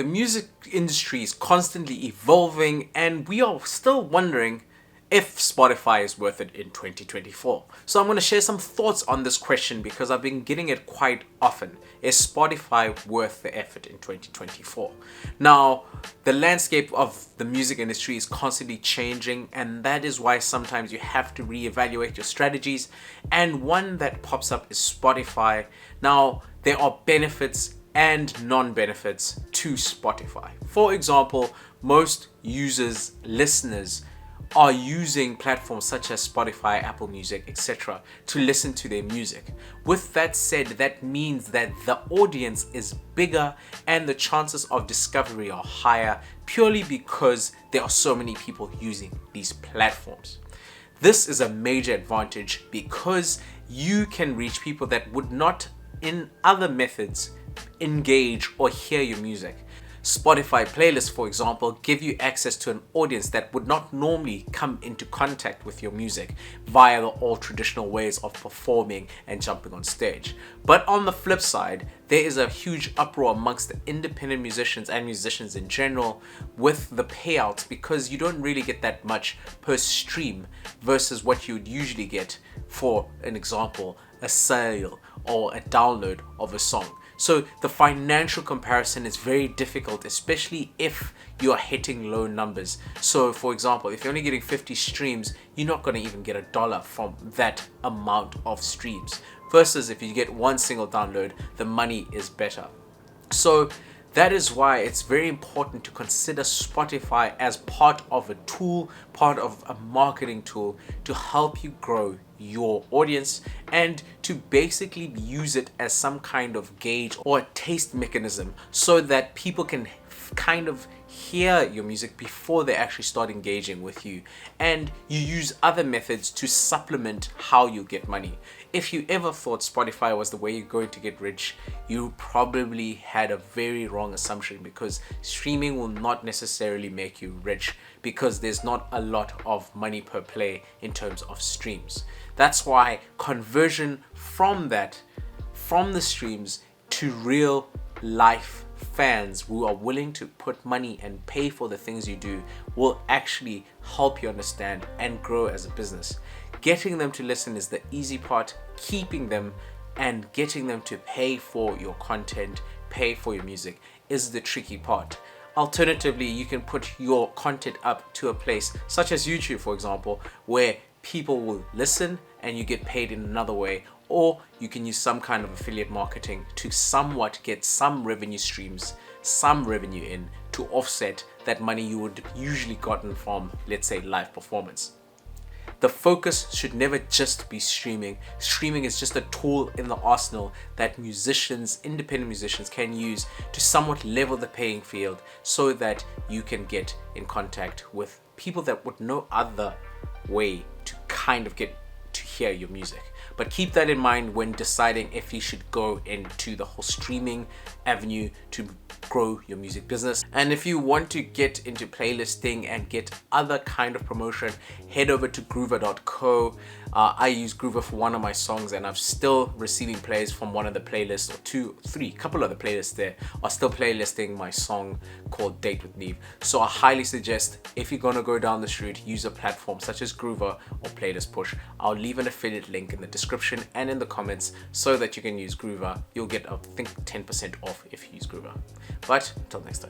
the music industry is constantly evolving, and we are still wondering if Spotify is worth it in 2024. So I'm going to share some thoughts on this question because I've been getting it quite often. Is Spotify worth the effort in 2024? Now, the landscape of the music industry is constantly changing, and that is why sometimes you have to reevaluate your strategies. And one that pops up is Spotify. Now, there are benefits and non-benefits to Spotify. For example, most users, listeners, are using platforms such as Spotify, Apple Music, etc. to listen to their music. With that said, that means that the audience is bigger and the chances of discovery are higher purely because there are so many people using these platforms. This is a major advantage because you can reach people that would not in other methods engage or hear your music. Spotify playlists, for example, give you access to an audience that would not normally come into contact with your music via the all traditional ways of performing and jumping on stage. But on the flip side, there is a huge uproar amongst the independent musicians and musicians in general with the payouts because you don't really get that much per stream versus what you would usually get for an example, a sale or a download of a song. So the financial comparison is very difficult, especially if you are hitting low numbers. So for example, if you're only getting 50 streams, you're not going to even get $1 from that amount of streams. Versus if you get one single download, the money is better. So that is why it's very important to consider Spotify as part of a tool, part of a marketing tool to help you grow your audience and to basically use it as some kind of gauge or a taste mechanism so that people can kind of hear your music before they actually start engaging with you, and you use other methods to supplement how you get money. If you ever thought Spotify was the way you're going to get rich, you probably had a very wrong assumption because streaming will not necessarily make you rich because there's not a lot of money per play in terms of streams. That's why conversion from the streams to real life fans who are willing to put money and pay for the things you do will actually help you understand and grow as a business. Getting them to listen is the easy part. Keeping them and getting them to pay for your content, pay for your music is the tricky part. Alternatively, you can put your content up to a place such as YouTube, for example, where people will listen and you get paid in another way, or you can use some kind of affiliate marketing to somewhat get some revenue streams, some revenue in to offset that money you would usually gotten from, let's say, live performance. The focus should never just be streaming. Streaming is just a tool in the arsenal that musicians, independent musicians, can use to somewhat level the playing field so that you can get in contact with people that would no other way to kind of get to hear your music. But keep that in mind when deciding if you should go into the whole streaming avenue to grow your music business. And if you want to get into playlisting and get other kind of promotion, head over to groover.co. I use Groover for one of my songs and I'm still receiving plays from one of the playlists, or two, three, couple of the playlists there are still playlisting my song called Date with Neve. So I highly suggest, if you're gonna go down this route, use a platform such as Groover or Playlist Push. I'll leave an affiliate link in the description and in the comments so that you can use Groover. You'll get, I think, 10% off if you use Groover. But until next time.